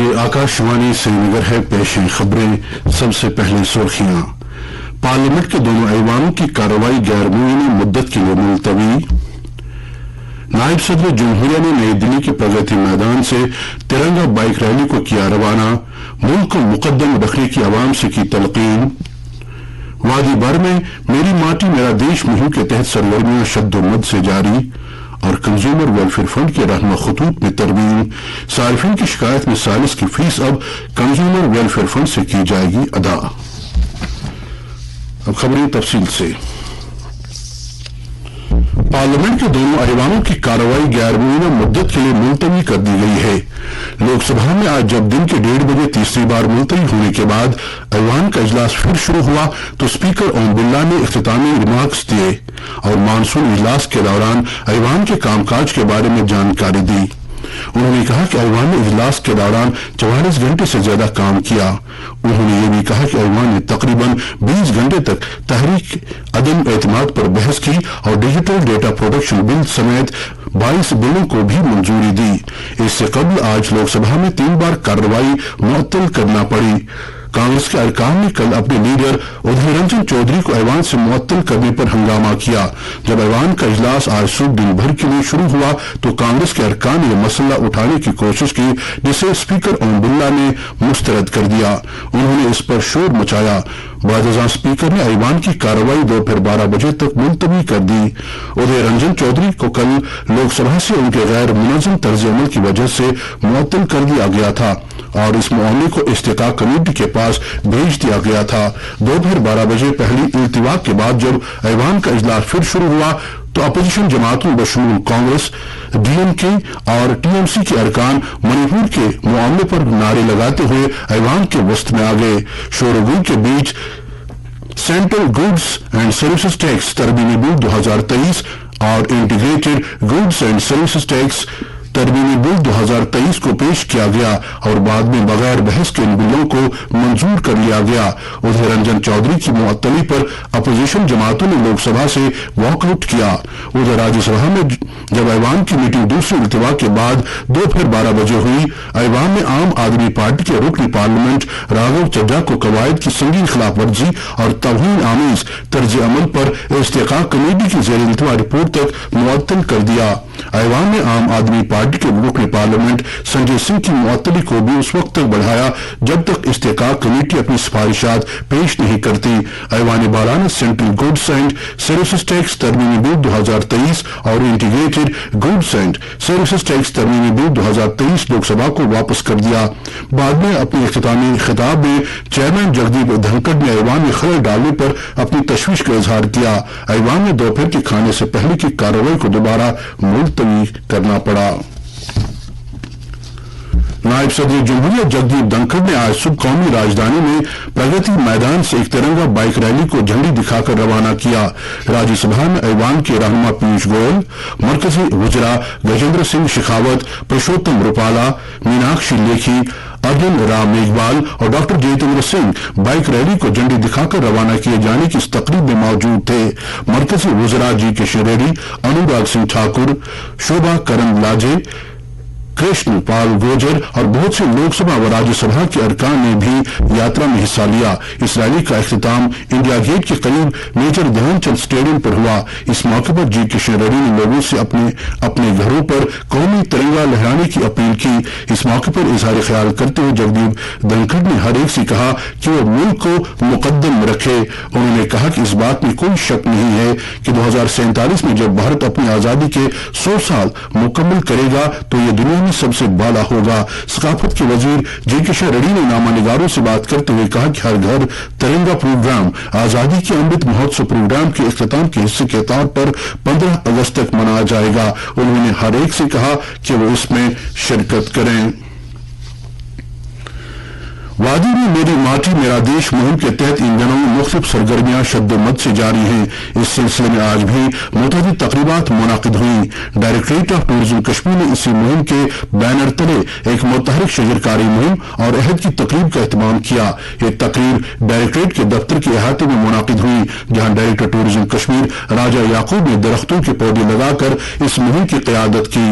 یہ آکاشوانی سری نگر ہے. پیش ہیں خبریں. سب سے پہلے سرخیاں. پارلیمنٹ کے دونوں ایوانوں کی کارروائی 11ویں مدت کے لیے ملتوی. نائب صدر جمہوریہ نے نئی دلی کے پرگتی میدان سے ترنگا بائک ریلی کو کیا روانہ. ملک کو مقدم رکھنے کی عوام سے کی تلقین. وادی بھر میں میری ماٹی میرا دیش مہم کے تحت سرگرمیاں شد و مد سے جاری اور کنزیومر ویلفیئر فنڈ کے رہنما خطوط میں ترمیم. صارفین کی شکایت میں سالس کی فیس اب کنزیومر ویلفیئر فنڈ سے کی جائے گی ادا. اب خبریں تفصیل سے. پارلیمنٹ کے دونوں ایوانوں کی کارروائی 11ویں مدت کے لیے ملتوی کر دی گئی ہے. لوک سبھا میں آج جب دن کے 1:30 بجے تیسری بار ملتوی ہونے کے بعد ایوان کا اجلاس پھر شروع ہوا تو اسپیکر اوم برلا نے اختتامی ریمارکس دیے اور مانسون اجلاس کے دوران ایوان کے کام کاج کے بارے میں جانکاری دی. انہوں نے کہا کہ ایوان نے اجلاس کے دوران 44 گھنٹے سے زیادہ کام کیا. انہوں نے یہ بھی کہا کہ ایوان نے تقریباً 20 گھنٹے تک تحریک عدم اعتماد پر بحث کی اور ڈیجیٹل ڈیٹا پروٹیکشن بل سمیت 22 بلوں کو بھی منظوری دی. اس سے قبل آج لوک سبھا میں 3 بار کارروائی معطل کرنا پڑی. کانگریس کے ارکان نے کل اپنے لیڈر ادھیر رنجن چودھری کو ایوان سے معطل کرنے پر ہنگامہ کیا. جب ایوان کا اجلاس آج صبح دن بھر کے لیے شروع ہوا تو کانگریس کے ارکان نے یہ مسئلہ اٹھانے کی کوشش کی جسے اسپیکر اوم برلا نے مسترد کر دیا. انہوں نے اس پر شور مچایا. بعد ازاں اسپیکر نے ایوان کی کارروائی دوپہر 12 بجے تک ملتوی کر دی. ادھیر رنجن چودھری کو کل لوک سبھا سے ان کے غیر منظم طرز عمل کی وجہ سے معطل کر دیا گیا تھا اور اس معاملے کو استحقاق کمیٹی کے پاس بھیج دیا گیا تھا. دوپہر 12 بجے پہلی التوا کے بعد جب ایوان کا اجلاس پھر شروع ہوا تو اپوزیشن جماعتوں بشمول کانگریس، ڈی ایم کے اور ٹی ایم سی کے ارکان منی پور کے معاملے پر نعرے لگاتے ہوئے ایوان کے وسط میں آ گئے. شور و گل کے بیچ central goods and services tax ترمیمی بل 2023 اور integrated goods and services tax ترمیمی بل 2023 کو پیش کیا گیا اور بعد میں بغیر بحث کے ان بلوں کو منظور کر لیا گیا. ادھیر رنجن چودھری کی معطلی پر اپوزیشن جماعتوں نے لوک سبھا سے واک آؤٹ کیا. ادھر راجیہ سبھا میں جب ایوان کی میٹنگ دوسری التوا کے بعد دوپہر 12 بجے ہوئی، ایوان نے عام آدمی پارٹی کے رکن پارلیمنٹ راگھو چڈھا کو قواعد کی سنگین خلاف ورزی اور توہین آمیز طرز عمل پر استحقاق کمیٹی کی زیر التوا رپورٹ تک معطل کر دیا. ایوان نے عام آدمی پارٹی کے رکن پارلیمنٹ سنجے سنگھ کی معطلی کو بھی اس وقت تک بڑھایا جب تک استحقاق کمیٹی اپنی سفارشات پیش نہیں کرتی. ایوان بالا نے central goods and services tax ترمیمی بل 2023 اور integrated goods and services tax ترمیمی بل 2023 لوک سبھا کو واپس کر دیا. بعد میں اپنے اختتامی خطاب میں چیئرمین جگدیپ دھنکڑ نے ایوان میں خلل ڈالنے پر اپنی تشویش کا اظہار کیا. ایوان نے دوپہر کے کھانے سے پہلے کی کارروائی کو دوبارہ ملتوی کرنا پڑا. نائب صدر جمہوریہ جگدیپ دھنکڑ نے آج صبح قومی راجدھانی میں پرگتی میدان سے ایک ترنگا بائک ریلی کو جھنڈی دکھا کر روانہ کیا. راجیہ سبھا میں ایوان کے رہنما پیوش گوئل، مرکزی وزراء گجیندر سنگھ شیخاوت، پرشوتم روپالا، میناکشی لیکھی، ارجن رام میگھوال اور doctor Jitendra Singh bike rally کو جھنڈی دکھا کر روانہ کیے جانے کی اس تقریب میں موجود تھے. مرکزی وزراء جی کشن ریڈی، انوراگ سنگھ ٹھاکر، شوبھا کرندلاجے، کرشن پال گوجر اور بہت سے لوک سبھا و راجیہ سبھا کے ارکان نے بھی یاترا میں حصہ لیا. اس ریلی کا اختتام انڈیا گیٹ کے قریب میجر دھیان چند اسٹیڈیم پر ہوا. اس موقع پر جی کشن ریڈی نے لوگوں سے اپنے گھروں پر قومی ترنگا لہرانے کی اپیل کی. اس موقع پر اظہار خیال کرتے ہوئے جگدیپ دھنکڑ نے ہر ایک سے کہا کہ وہ ملک کو مقدم رکھے. انہوں نے کہا کہ اس بات میں کوئی شک نہیں ہے کہ 2047 میں جب بھارت اپنی آزادی کے 100 سال مکمل کرے گا تو یہ دنیا میں سب سے بالا ہوگا. ثقافت کے وزیر جی کشن ریڈی نے نامہ نگاروں سے بات کرتے ہوئے کہا کہ ہر گھر ترنگا پروگرام آزادی کے امرت مہوتسو پروگرام کے اختتام کے حصے کے طور پر 15 اگست تک منایا جائے گا. انہوں نے ہر ایک سے کہا کہ وہ اس میں شرکت کریں. وادی میں میری ماٹی میرا دیش مہم کے تحت ان دنوں مختلف سرگرمیاں شد و مد سے جاری ہیں. اس سلسلے میں آج بھی متعدد تقریبات منعقد ہوئیں. ڈائریکٹریٹ آف ٹورزم کشمیر نے اسی مہم کے بینر تلے ایک متحرک شجرکاری مہم اور عہد کی تقریب کا اہتمام کیا. یہ تقریب ڈائریکٹریٹ کے دفتر کے احاطے میں منعقد ہوئی جہاں ڈائریکٹر ٹورزم کشمیر راجہ یعقوب نے درختوں کے پودے لگا کر اس مہم کی قیادت کی.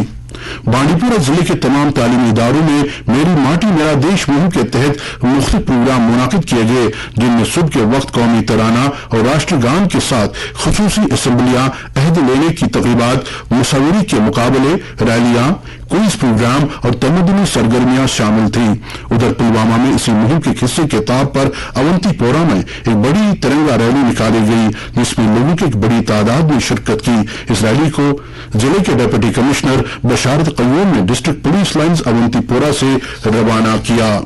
بانڈی پورہ ضلع کے تمام تعلیمی اداروں میں میری ماٹی میرا دیش مہم کے تحت مختلف پروگرام منعقد کیے گئے، جن میں صبح کے وقت قومی ترانہ اور راشٹر گان کے ساتھ خصوصی اسمبلیاں، عہد لینے کی تقریبات، مصوری کے مقابلے، ریلیاں، کوئز پروگرام اور تمدنی سرگرمیاں شامل تھیں۔ ادھر پلوامہ میں اسی مہم کے حصے کے طور پر اونتی پورہ میں ایک بڑی ترنگا ریلی نکالی گئی، جس میں لوگوں کی ایک بڑی تعداد نے شرکت کی۔ اس ریلی کو ضلع کے ڈپٹی کمشنر بشارت قیوم نے ڈسٹرکٹ پولیس لائنز اونتی پورہ سے روانہ کیا۔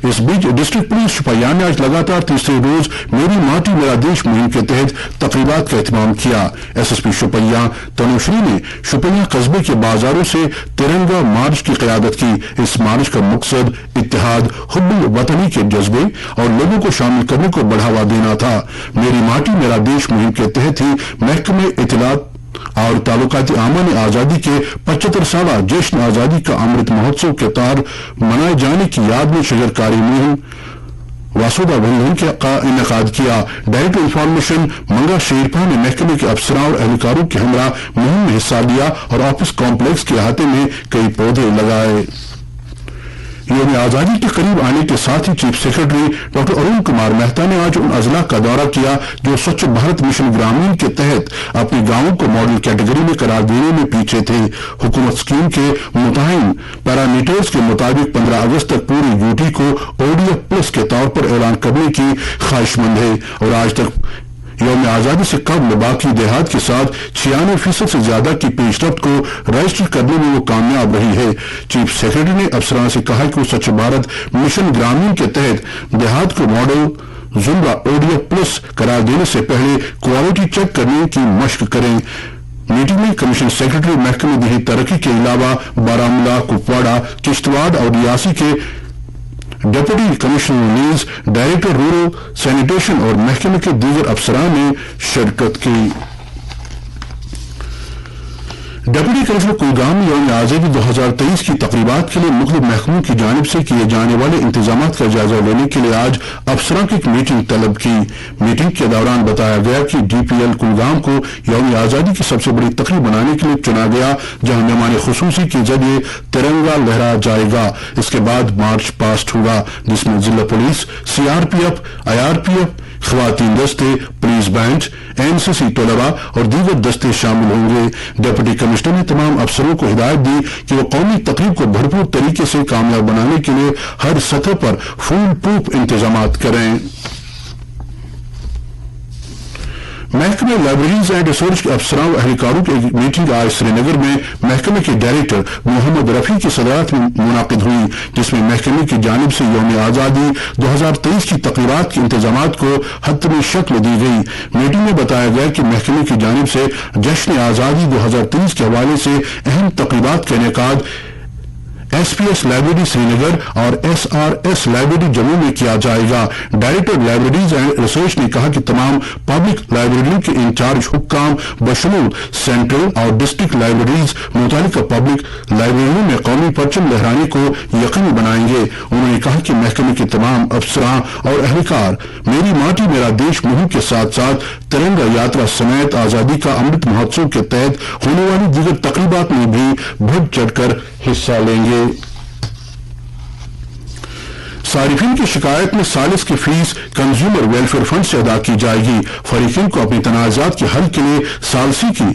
اس بیچ ڈسٹرکٹ پولیس شوپیان نے آج لگاتار تیسرے روز میری ماٹی میرا دیش مہم کے تحت تقریبات کا اہتمام کیا۔ S S P Shopian Tanushree نے شوپیاں قصبے کے بازاروں سے ترنگا مارچ کی قیادت کی۔ اس مارچ کا مقصد اتحاد، حب الوطنی کے جذبے اور لوگوں کو شامل کرنے کو بڑھاوا دینا تھا۔ میری ماٹی میرا دیش مہم کے تحت ہی محکمہ اطلاعات اور تعلقات عامہ نے آزادی کے 75 سالہ جشن آزادی کا امرت مہوتسو کے طور منائے جانے کی یاد میں شجرکاری مہم واسودہ بندھن کا انعقاد کیا۔ ڈائریکٹر انفارمیشن منگا شیرپا نے محکمے کے افسران اور اہلکاروں کے ہمراہ مہم میں حصہ لیا اور آفس کمپلیکس کے احاطے میں کئی پودے لگائے۔ یوم آزادی کے قریب آنے کے ساتھ ہی chief secretary doctor Arun Kumar Mehta نے آج ان اضلاع کا دورہ کیا جو سوچھ بھارت مشن گرامین کے تحت اپنے گاؤں کو ماڈل کیٹیگری میں قرار دینے میں پیچھے تھے۔ حکومت اسکیم کے متعین پیرامیٹرز کے مطابق 15 اگست تک پوری یوٹی کو ODF پلس کے طور پر اعلان کرنے کی خواہش مند ہے اور آج تک یوم آزادی سے قبل باقی دیہات کے ساتھ 96% سے زیادہ کی پیش رفت کو رجسٹر کرنے میں وہ کامیاب رہی ہے۔ چیف سیکرٹری نے افسران سے کہا کہ وہ سوچھ بھارت مشن گرامین کے تحت دیہات کو ماڈل زمرہ ODF پلس قرار دینے سے پہلے کوالٹی چیک کرنے کی مشق کریں۔ میٹنگ میں کمیشن سیکرٹری محکمہ دیہی ترقی کے علاوہ بارہمولہ، کپواڑہ، کشتواڑ اور ریاسی کے deputy commissioner release, director rural sanitation اور محکمے کے دیگر افسران نے شرکت کی۔ ڈپٹی کمشنر کلگام میں یوم آزادی 2023 کی تقریبات کے لیے مختلف محکموں کی جانب سے کیے جانے والے انتظامات کا جائزہ لینے کے لیے آج افسران کی ایک میٹنگ طلب کی۔ میٹنگ کے دوران بتایا گیا کہ DPL کلگام کو یوم آزادی کی سب سے بڑی تقریب بنانے کے لیے چنا گیا، جہاں مہمان خصوصی کے ذریعے ترنگا لہرا جائے گا۔ اس کے بعد مارچ پاسٹ ہوگا، جس میں ضلع پولیس، CRPF، IRPF، خواتین دستے، پولیس بینچ، NCC طلبہ اور دیگر دستے شامل ہوں گے۔ ڈپٹی کمشنر نے تمام افسروں کو ہدایت دی کہ وہ قومی تقریب کو بھرپور طریقے سے کامیاب بنانے کے لیے ہر سطح پر فول پروف انتظامات کریں۔ محکمہ لائبریریز اینڈ ریسرچ کے افسران و اہلکاروں کی ایک میٹنگ آج سری نگر میں محکمہ کے ڈائریکٹر محمد رفیع کی صدارت میں منعقد ہوئی، جس میں محکمے کی جانب سے یوم آزادی 2023 کی تقریبات کے انتظامات کو حتمی شکل دی گئی۔ میٹنگ میں بتایا گیا کہ محکمے کی جانب سے جشن آزادی 2023 کے حوالے سے اہم تقریبات کا انعقاد SPS لائبریری سری نگر اور SRS لائبریری جموں میں کیا جائے گا۔ ڈائریکٹر لائبریریز اینڈ ریسرچ نے کہا کہ تمام پبلک لائبریریوں کے انچارج حکام بشمول سینٹرل اور ڈسٹرکٹ لائبریریز متعلقہ پبلک لائبریریوں میں قومی پرچم لہرانے کو یقینی بنائیں گے۔ انہوں نے کہا کہ محکمے کے تمام افسران اور اہلکار میری ماٹی میرا دیش مہم کے ساتھ ساتھ ترنگا یاترا سمیت آزادی کا امرت مہوتسو کے تحت ہونے والی دیگر تقریبات میں بھی بڑھ چڑھ کر حصہ لیں گے۔ صارفین کی شکایت میں ثالث کی فیس کنزیومر ویلفیئر فنڈ سے ادا کی جائے گی۔ فریقین کو اپنے تنازعات کے حل کے لیے ثالثی کی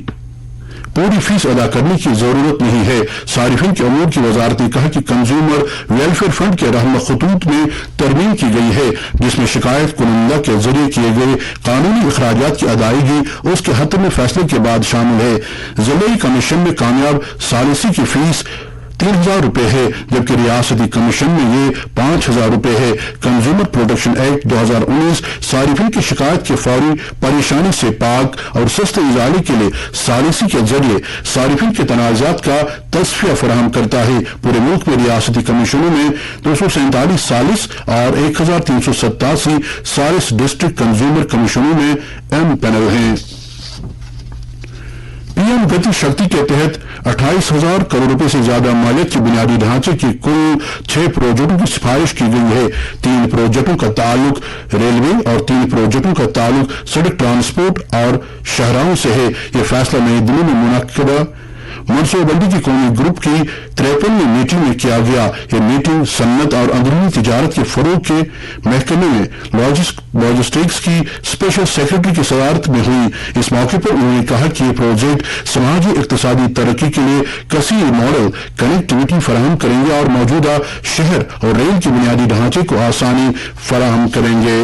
پوری فیس ادا کرنے کی ضرورت نہیں ہے۔ صارفین کے امور کی وزارت نے کہا کہ کنزیومر ویلفیئر فنڈ کے رہنما خطوط میں ترمیم کی گئی ہے، جس میں شکایت کنندہ کے ذریعے کیے گئے قانونی اخراجات کی ادائیگی اس کے حتمی فیصلے کے بعد شامل ہے۔ ضلعی کمیشن میں کامیاب ثالثی کی فیس 3000 روپے ہے، جبکہ ریاستی کمیشن میں یہ 5000 روپے ہے۔ کنزیومر پروٹیکشن ایکٹ 2019 صارفین کی شکایت کے فوری پریشانی سے پاک اور سستے ازالے کے لیے ثالثی کے ذریعے صارفین کے تنازعات کا تصفیہ فراہم کرتا ہے۔ پورے ملک میں ریاستی کمیشنوں میں 247 ثالث اور 1387 ثالث ڈسٹرکٹ کنزیومر کمیشنوں میں ایم پینل ہیں۔ PM گتی شکتی کے تحت 28,000 کروڑ روپے سے زیادہ مالیت کے بنیادی ڈھانچے کی کل 6 پروجیکٹوں کی سفارش کی گئی ہے۔ 3 پروجیکٹوں کا تعلق ریلوے اور 3 پروجیکٹوں کا تعلق سڑک ٹرانسپورٹ اور شاہراہوں سے ہے۔ یہ فیصلہ نئی دلی میں منعقدہ منصوبہ بندی کی قومی گروپ کی 53ویں میٹنگ میں کیا گیا۔ یہ میٹنگ صنعت اور اندرونی تجارت کے فروغ کے محکمے میں لاجسٹکس کی اسپیشل سیکرٹری کی صدارت میں ہوئی۔ اس موقع پر انہوں نے کہا کہ یہ پروجیکٹ سماجی اقتصادی ترقی کے لیے کثیر ماڈل کنیکٹیوٹی فراہم کریں گے اور موجودہ شہر اور ریل کے بنیادی ڈھانچے کو آسانی فراہم کریں گے۔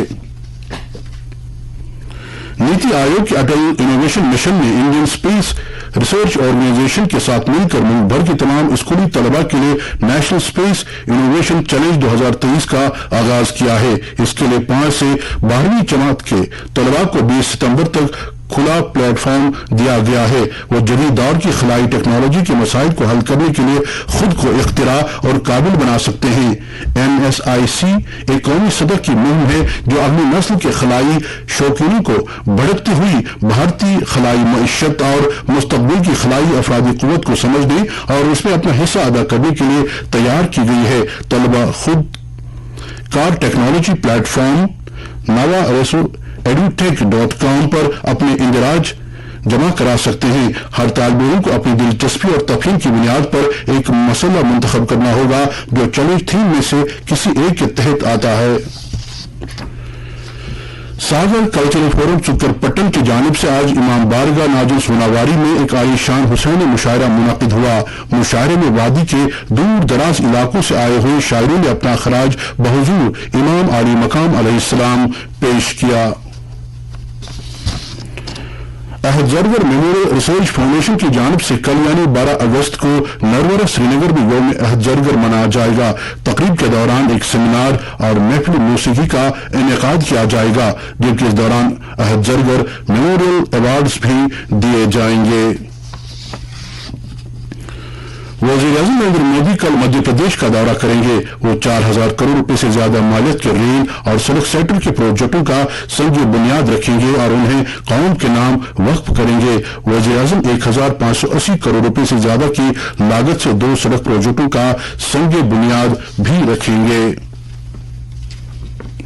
نیتی آیوگ کے اٹل انوویشن مشن نے انڈین اسپیس ریسرچ آرگنائزیشن کے ساتھ مل کر ملک بھر کے تمام اسکولی طلباء کے لیے نیشنل اسپیس انوویشن چیلنج 2023 کا آغاز کیا ہے۔ اس کے لیے 5 سے 12ویں جماعت کے طلباء کو 20 ستمبر تک کھلا پلیٹ فارم دیا گیا ہے۔ وہ جدید دور کی خلائی ٹیکنالوجی کے مسائل کو حل کرنے کے لیے خود کو اختراع اور قابل بنا سکتے ہیں۔ NSIC ایک قومی سطح کی مہم ہے جو اگلی نسل کے خلائی شوقینوں کو بڑھتی ہوئی بھارتی خلائی معیشت اور مستقبل کی خلائی افرادی قوت کو سمجھنے اور اس میں اپنا حصہ ادا کرنے کے لیے تیار کی گئی ہے۔ طلباء خود کار ٹیکنالوجی پلیٹ فارم navaresuedutech.com پر اپنے اندراج جمع کرا سکتے ہیں۔ ہر طالب علم کو اپنی دلچسپی اور تفہیم کی بنیاد پر ایک مسئلہ منتخب کرنا ہوگا جو چیلنج تھیم میں سے کسی ایک کے تحت آتا ہے۔ ساگر کلچرل فورم چکر پٹن کی جانب سے آج امام بارگاہ ناجل سوناواری میں ایک عالیشان حسینی مشاعرہ منعقد ہوا۔ مشاعرے میں وادی کے دور دراز علاقوں سے آئے ہوئے شاعروں نے اپنا خراج بحضور امام عالی مقام علیہ السلام پیش کیا۔ احد زرگر میموریل ریسرچ فاؤنڈیشن کی جانب سے کل یعنی 12 اگست کو نرورہ سری نگر میں یوم احد زرگر منایا جائے گا۔ تقریب کے دوران ایک سیمینار اور محفل موسیقی کا انعقاد کیا جائے گا جبکہ اس دوران احد زرگر میموریل ایوارڈز بھی دیے جائیں گے۔ وزیر اعظم نریندر مودی کل مدھیہ پردیش کا دورہ کریں گے۔ وہ 4000 کروڑ روپے سے زیادہ مالیت کے ریل اور سڑک سیکٹر کے پروجیکٹوں کا سنگ بنیاد رکھیں گے اور انہیں قوم کے نام وقف کریں گے۔ وزیر اعظم 1580 کروڑ روپے سے زیادہ کی لاگت سے 2 سڑک پروجیکٹوں کا سنگ بنیاد بھی رکھیں گے۔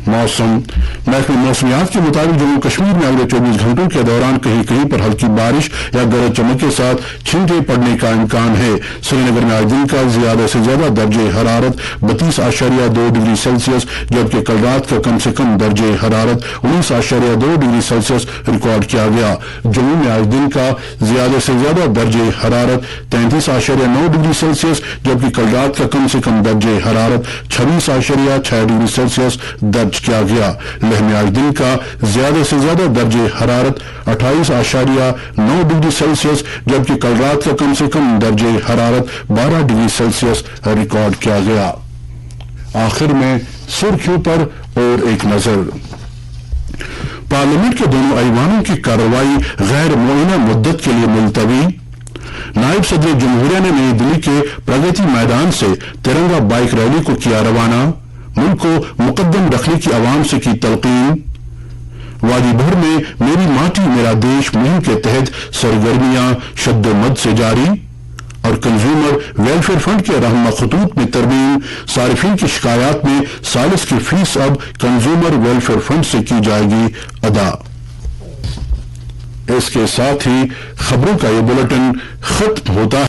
موسم محکمہ موسمیات کے مطابق جموں کشمیر میں اگلے 24 گھنٹوں کے دوران کہیں کہیں پر ہلکی بارش یا گرج چمک کے ساتھ چھینٹے پڑنے کا امکان ہے۔ سری نگر میں آج دن کا زیادہ سے زیادہ درجہ حرارت 32.2 ڈگری سیلسیس جبکہ کل رات کا کم سے کم درجہ حرارت 19.2 ڈگری سیلسیس ریکارڈ کیا گیا۔ جموں میں آج دن کا زیادہ سے زیادہ درجہ حرارت 33.9 ڈگری سیلسیس جبکہ کل رات کا کم سے کم درجہ حرارت 26.6 ڈگری سیلسیس درج کیا گیا۔ لیہ میں آج دن کا زیادہ سے زیادہ درجہ حرارت 28.9 ڈگری سیلسیس جبکہ کل رات کا کم سے کم درجہ حرارت 12 ڈگری سیلسیس ریکارڈ کیا گیا۔ آخر میں سرخیوں پر اور ایک نظر۔ پارلیمنٹ کے دونوں ایوانوں کی کارروائی غیر معینہ مدت کے لیے ملتوی۔ نائب صدر جمہوریہ نے نئی دلی کے پرگتی میدان سے ترنگا بائک ریلی کو کیا روانہ۔ ملک کو مقدم رکھنے کی عوام سے کی تلقین۔ وادی بھر میں میری ماٹی میرا دیش مہم کے تحت سرگرمیاں شد و مد سے جاری اور کنزیومر ویلفیئر فنڈ کے رہنما خطوط میں ترمیم۔ صارفین کی شکایات میں ثالث کی فیس اب کنزیومر ویلفیئر فنڈ سے کی جائے گی ادا۔ اس کے ساتھ ہی خبروں کا یہ بلیٹن ختم ہوتا ہے۔